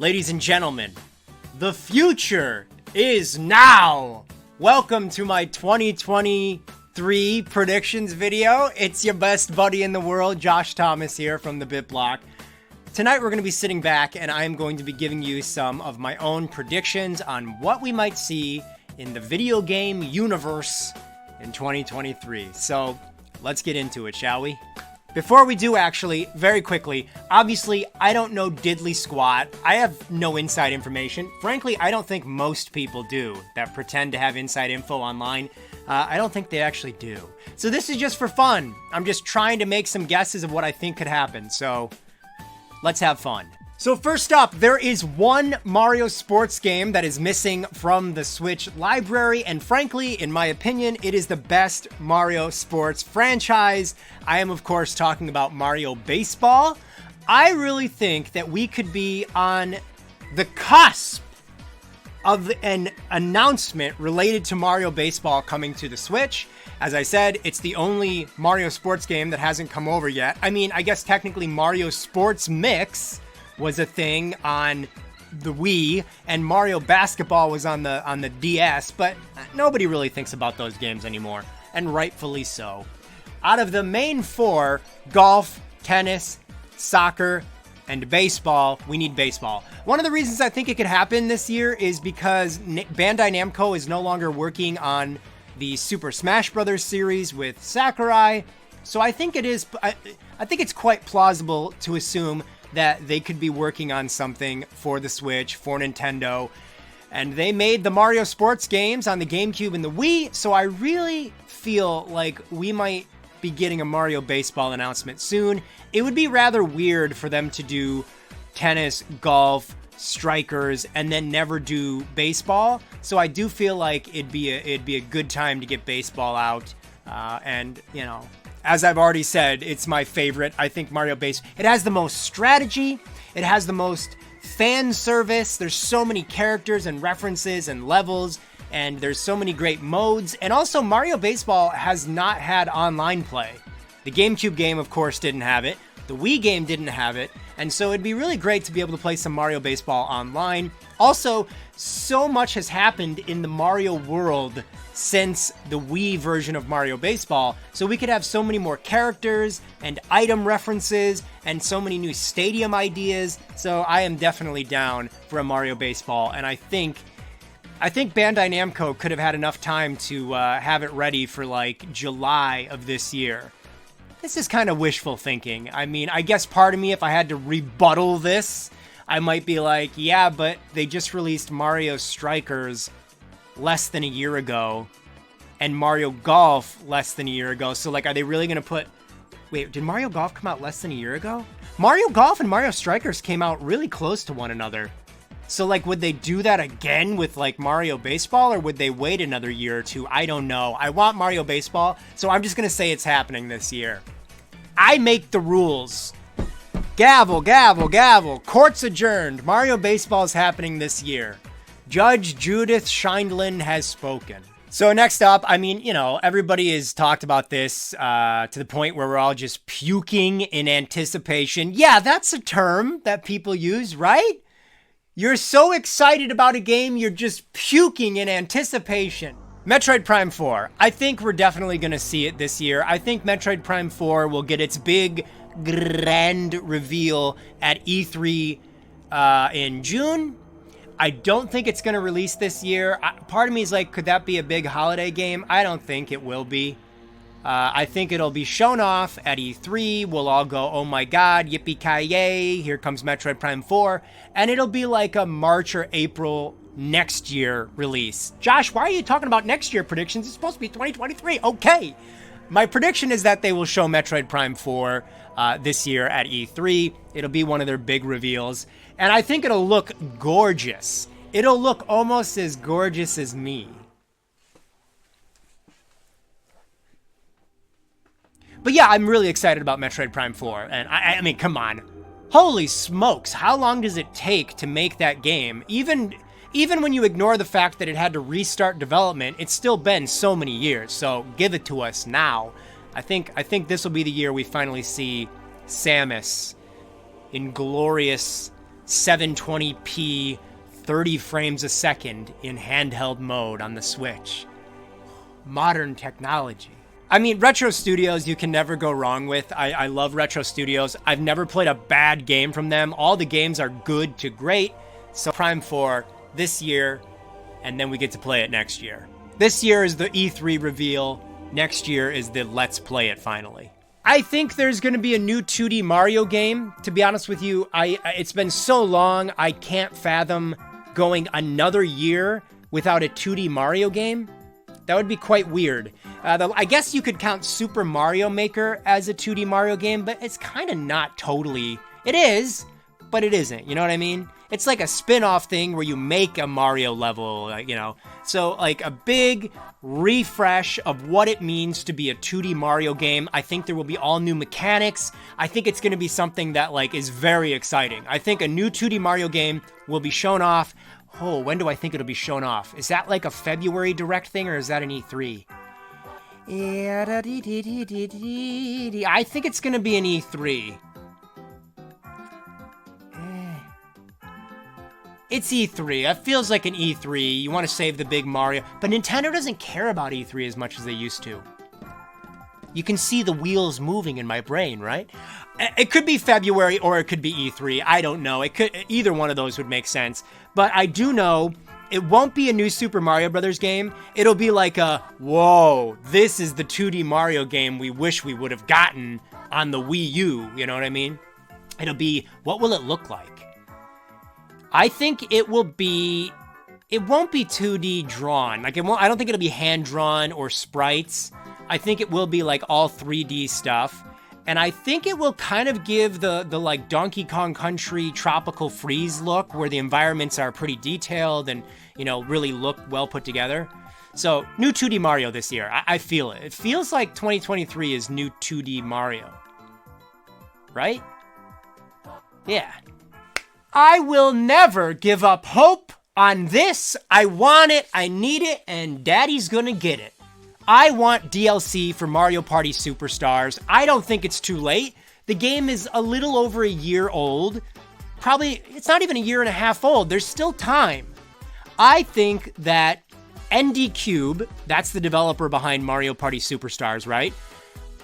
Ladies and gentlemen, the future is now! Welcome to my 2023 predictions video. It's your best buddy in the world, Josh Thomas here from the BitBlock. Tonight we're going to be sitting back and I'm going to be giving you some of my own predictions on what we might see in the video game universe in 2023. So let's get into it, shall we? Before we do, actually, very quickly, obviously, I don't know diddly squat. I have no inside information. Frankly, I don't think most people do that pretend to have inside info online. I don't think they actually do. So this is just for fun. I'm just trying to make some guesses of what I think could happen. So let's have fun. So first up, there is one Mario sports game that is missing from the Switch library, and frankly, in my opinion, it is the best Mario sports franchise. I am, of course, talking about Mario Baseball. I really think that we could be on the cusp of an announcement related to Mario Baseball coming to the Switch. As I said, it's the only Mario sports game that hasn't come over yet. I mean, I guess technically Mario Sports Mix was a thing on the Wii, and Mario Basketball was on the DS, but nobody really thinks about those games anymore, and rightfully so. Out of the main four, golf, tennis, soccer, and baseball, we need baseball. One of the reasons I think it could happen this year is because Bandai Namco is no longer working on the Super Smash Bros. Series with Sakurai, so I think I think it's quite plausible to assume that they could be working on something for the Switch, for Nintendo. And they made the Mario sports games on the GameCube and the Wii, so I really feel like we might be getting a Mario Baseball announcement soon. It would be rather weird for them to do tennis, golf, strikers, and then never do baseball. So I do feel like it'd be a good time to get baseball out. And, you know, as I've already said, it's my favorite. I think Mario Base, it has the most strategy. It has the most fan service. There's so many characters and references and levels, and there's so many great modes. And also, Mario Baseball has not had online play. The GameCube game, of course, didn't have it. The Wii game didn't have it. And so it'd be really great to be able to play some Mario Baseball online. Also, so much has happened in the Mario world since the Wii version of Mario Baseball, so we could have so many more characters and item references and so many new stadium ideas. So I am definitely down for a Mario Baseball, and I think Bandai Namco could have had enough time to have it ready for like July of this year. This is kind of wishful thinking. I mean, I guess part of me, if I had to rebuttal this, I might be like, yeah, but they just released Mario Strikers less than a year ago, and Mario Golf less than a year ago. So, like, are they really going to put... Wait, did Mario Golf come out less than a year ago? Mario Golf and Mario Strikers came out really close to one another. So, like, would they do that again with, like, Mario Baseball, or would they wait another year or two? I don't know. I want Mario Baseball, so I'm just going to say it's happening this year. I make the rules. Gavel, gavel, gavel. Court's adjourned. Mario Baseball is happening this year. Judge Judith Scheindlin has spoken. So next up, I mean, you know, everybody has talked about this to the point where we're all just puking in anticipation. Yeah, that's a term that people use, right? You're so excited about a game, you're just puking in anticipation. Metroid Prime 4. I think we're definitely going to see it this year. I think Metroid Prime 4 will get its big, grand reveal at E3 in June. I don't think it's going to release this year. Part of me is like, could that be a big holiday game? I don't think it will be. I think it'll be shown off at E3. We'll all go, oh my god, yippee-ki-yay, here comes Metroid Prime 4. And it'll be like a March or April next year release. Josh, why are you talking about next year predictions? It's supposed to be 2023. Okay. My prediction is that they will show Metroid Prime 4 this year at E3. It'll be one of their big reveals. And I think it'll look gorgeous. It'll look almost as gorgeous as me. But yeah, I'm really excited about Metroid Prime 4. And I mean, come on. Holy smokes, how long does it take to make that game? Even when you ignore the fact that it had to restart development, it's still been so many years. So give it to us now. I think this will be the year we finally see Samus in glorious 720p, 30 frames a second in handheld mode on the Switch. Modern technology. I mean, Retro Studios, you can never go wrong with. I love Retro Studios. I've never played a bad game from them. All the games are good to great. So Prime 4 this year, and then we get to play it next year. This year is the E3 reveal. Next year is the Let's Play It finally. I think there's going to be a new 2D Mario game. To be honest with you, it's been so long, I can't fathom going another year without a 2D Mario game. That would be quite weird. I guess you could count Super Mario Maker as a 2D Mario game, but it's kind of not totally. It is, but it isn't. You know what I mean? It's like a spin-off thing where you make a Mario level, you know. So, like, a big refresh of what it means to be a 2D Mario game. I think there will be all new mechanics. I think it's going to be something that, like, is very exciting. I think a new 2D Mario game will be shown off. Oh, when do I think it'll be shown off? Is that like a February Direct thing, or is that an E3? I think it's going to be an E3. It's E3. It feels like an E3. You want to save the big Mario. But Nintendo doesn't care about E3 as much as they used to. You can see the wheels moving in my brain, right? It could be February or it could be E3. I don't know. It could, either one of those would make sense. But I do know it won't be a new Super Mario Brothers game. It'll be like a, whoa, this is the 2D Mario game we wish we would have gotten on the Wii U. You know what I mean? It'll be, what will it look like? I think it won't be 2D drawn. Like, I don't think it'll be hand-drawn or sprites. I think it will be like all 3D stuff. And I think it will kind of give the like Donkey Kong Country Tropical Freeze look, where the environments are pretty detailed and, you know, really look well put together. So, new 2D Mario this year. I feel it. It feels like 2023 is new 2D Mario. Right? Yeah. I will never give up hope on this. I want it, I need it, and Daddy's gonna get it. I want DLC for Mario Party Superstars. I don't think it's too late. The game is a little over a year old. Probably, it's not even a year and a half old. There's still time. I think that ND Cube, that's the developer behind Mario Party Superstars, right?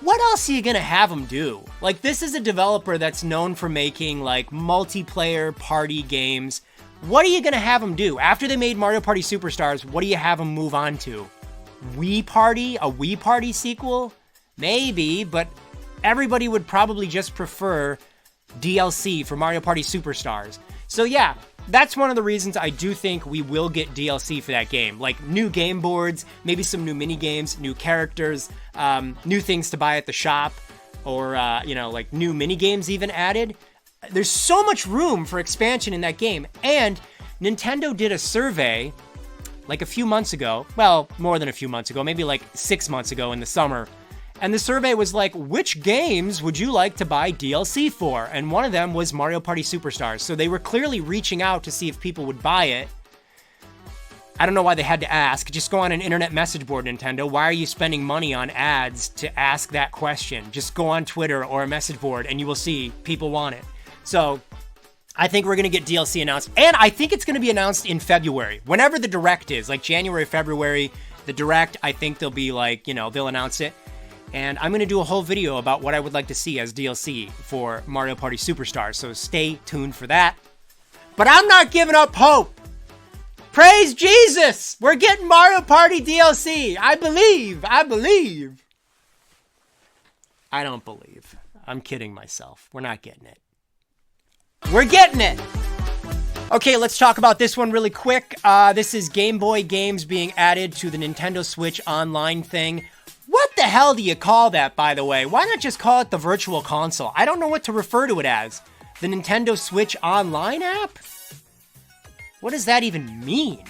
What else are you gonna have them do? Like, this is a developer that's known for making, like, multiplayer party games. What are you gonna have them do? After they made Mario Party Superstars, what do you have them move on to? Wii Party? A Wii Party sequel? Maybe, but everybody would probably just prefer DLC for Mario Party Superstars. So yeah, that's one of the reasons I do think we will get DLC for that game. Like, new game boards, maybe some new mini games, new characters, new things to buy at the shop, or, you know, like new mini games even added. There's so much room for expansion in that game. And Nintendo did a survey like a few months ago, well, more than a few months ago, maybe like 6 months ago in the summer. And the survey was like, which games would you like to buy DLC for? And one of them was Mario Party Superstars. So they were clearly reaching out to see if people would buy it. I don't know why they had to ask. Just go on an internet message board, Nintendo. Why are you spending money on ads to ask that question? Just go on Twitter or a message board and you will see people want it. So I think we're going to get DLC announced. And I think it's going to be announced in February. Whenever the Direct is, like January, February, the Direct, I think they'll be like, you know, they'll announce it. And I'm going to do a whole video about what I would like to see as DLC for Mario Party Superstars. So stay tuned for that. But I'm not giving up hope. Praise Jesus! We're getting Mario Party DLC. I believe. I believe. I don't believe. I'm kidding myself. We're not getting it. We're getting it! Okay, let's talk about this one really quick. This is Game Boy games being added to the Nintendo Switch Online thing. What the hell do you call that, by the way? Why not just call it the Virtual Console? I don't know what to refer to it as. The Nintendo Switch Online app? What does that even mean?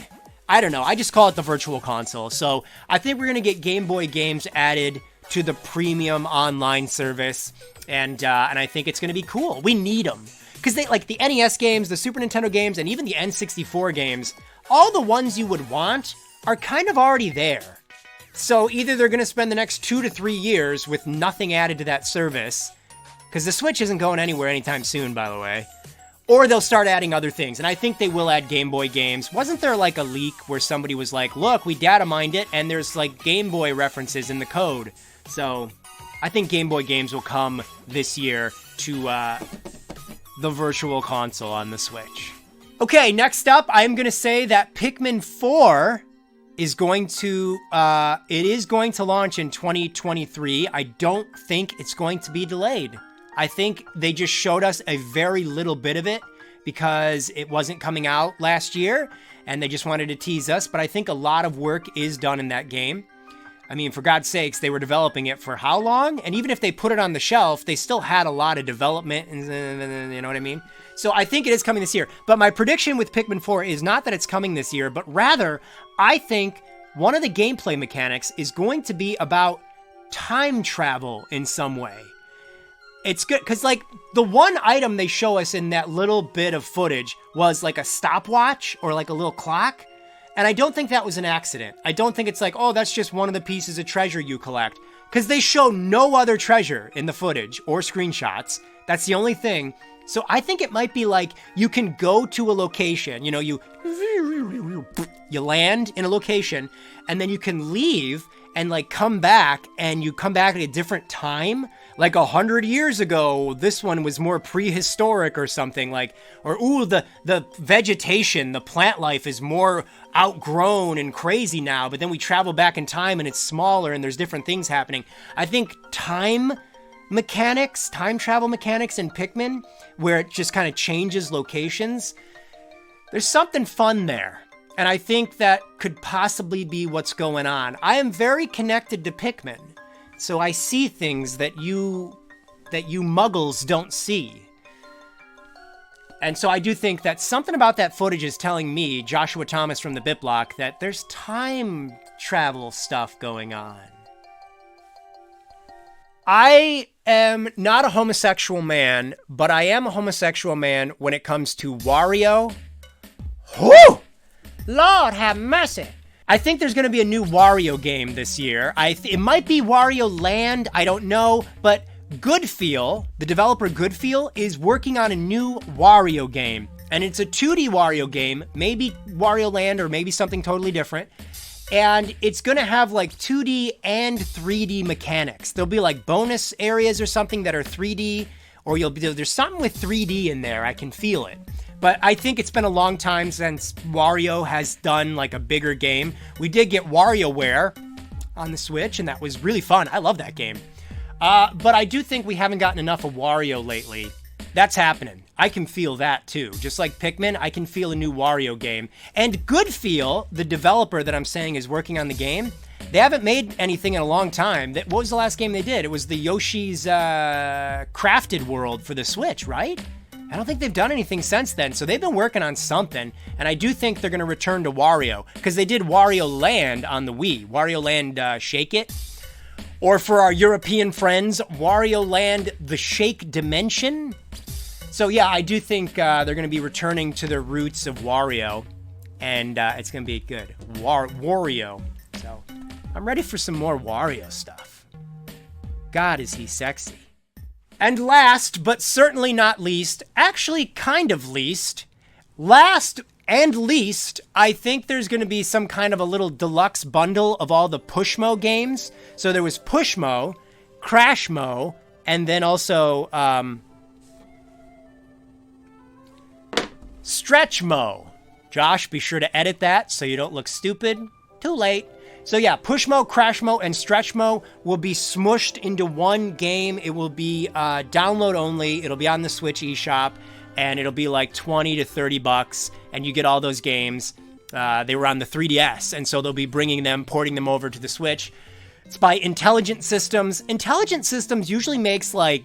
I don't know. I just call it the Virtual Console. So I think we're going to get Game Boy games added to the premium online service. And I think it's going to be cool. We need them. Because they, like the NES games, the Super Nintendo games, and even the N64 games, all the ones you would want are kind of already there. So either they're going to spend the next 2 to 3 years with nothing added to that service, because the Switch isn't going anywhere anytime soon, by the way, Or they'll start adding other things, and I think they will add Game Boy games. Wasn't there like a leak where somebody was like, look, we data mined it, and there's like Game Boy references in the code. So I think Game Boy games will come this year to the Virtual Console on the Switch. Okay, next up, I'm going to say that Pikmin 4 is going to, it is going to launch in 2023. I don't think it's going to be delayed. I think they just showed us a very little bit of it because it wasn't coming out last year and they just wanted to tease us. But I think a lot of work is done in that game. I mean, for God's sakes, they were developing it for how long? And even if they put it on the shelf, they still had a lot of development and you know what I mean? So I think it is coming this year. But my prediction with Pikmin 4 is not that it's coming this year, but rather I think one of the gameplay mechanics is going to be about time travel in some way. It's good, because, like, the one item they show us in that little bit of footage was, like, a stopwatch or, like, a little clock. And I don't think that was an accident. I don't think it's like, oh, that's just one of the pieces of treasure you collect. Because they show no other treasure in the footage or screenshots. That's the only thing. So I think it might be like you can go to a location, you know, you land in a location, and then you can leave and, like, come back, and you come back at a different time. Like 100 years ago, this one was more prehistoric or something, like, or, ooh, the vegetation, the plant life is more outgrown and crazy now, but then we travel back in time and it's smaller and there's different things happening. I think time travel mechanics in Pikmin, where it just kind of changes locations, there's something fun there. And I think that could possibly be what's going on. I am very connected to Pikmin. So I see things that you muggles don't see. And so I do think that something about that footage is telling me, Joshua Thomas from the BitBlock, that there's time travel stuff going on. I am not a homosexual man, but I am a homosexual man when it comes to Wario. Whew! Lord have mercy! I think there's going to be a new Wario game this year. It might be Wario Land, I don't know, but Goodfeel, the developer Goodfeel, is working on a new Wario game. And it's a 2D Wario game, maybe Wario Land or maybe something totally different. And it's going to have like 2D and 3D mechanics. There'll be like bonus areas or something that are 3D, or there's something with 3D in there, I can feel it. But I think it's been a long time since Wario has done like a bigger game. We did get WarioWare on the Switch, and that was really fun. I love that game. But I do think we haven't gotten enough of Wario lately. That's happening. I can feel that too. Just like Pikmin, I can feel a new Wario game. And Goodfeel, the developer that I'm saying is working on the game, they haven't made anything in a long time. What was the last game they did? It was the Yoshi's Crafted World for the Switch, right? I don't think they've done anything since then, so they've been working on something, and I do think they're going to return to Wario, because they did Wario Land on the Wii, Wario Land Shake It, or for our European friends, Wario Land The Shake Dimension. So yeah, I do think they're going to be returning to their roots of Wario, and it's going to be good. Wario. So I'm ready for some more Wario stuff. God, is he sexy. And last, but certainly not least, actually kind of least, last and least, I think there's going to be some kind of a little deluxe bundle of all the Pushmo games. So there was Pushmo, Crashmo, and then also Stretchmo. Josh, be sure to edit that so you don't look stupid. Too late. So yeah, Pushmo, Crashmo, and Stretchmo will be smushed into one game. It will be download only. It'll be on the Switch eShop, and it'll be like 20 to 30 bucks, and you get all those games. They were on the 3DS, and so they'll be porting them over to the Switch. It's by Intelligent Systems. Intelligent Systems usually makes they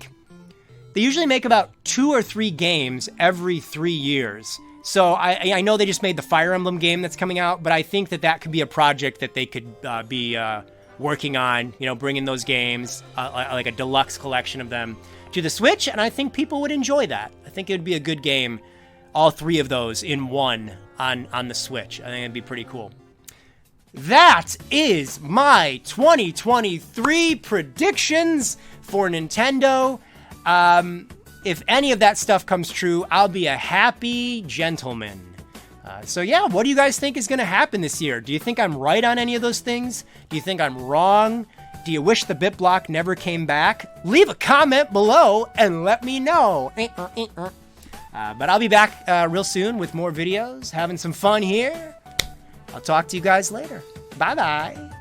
usually make about 2 or 3 games every 3 years. So I know they just made the Fire Emblem game that's coming out, but I think that could be a project that they could be working on, bringing those games, like a deluxe collection of them, to the Switch, and I think people would enjoy that. I think it would be a good game, all 3 of those in one on the Switch. I think it'd be pretty cool. That is my 2023 predictions for Nintendo. if any of that stuff comes true, I'll be a happy gentleman. So yeah, what do you guys think is going to happen this year? Do you think I'm right on any of those things? Do you think I'm wrong? Do you wish the BitBlock never came back? Leave a comment below and let me know. But I'll be back real soon with more videos, having some fun here. I'll talk to you guys later. Bye-bye.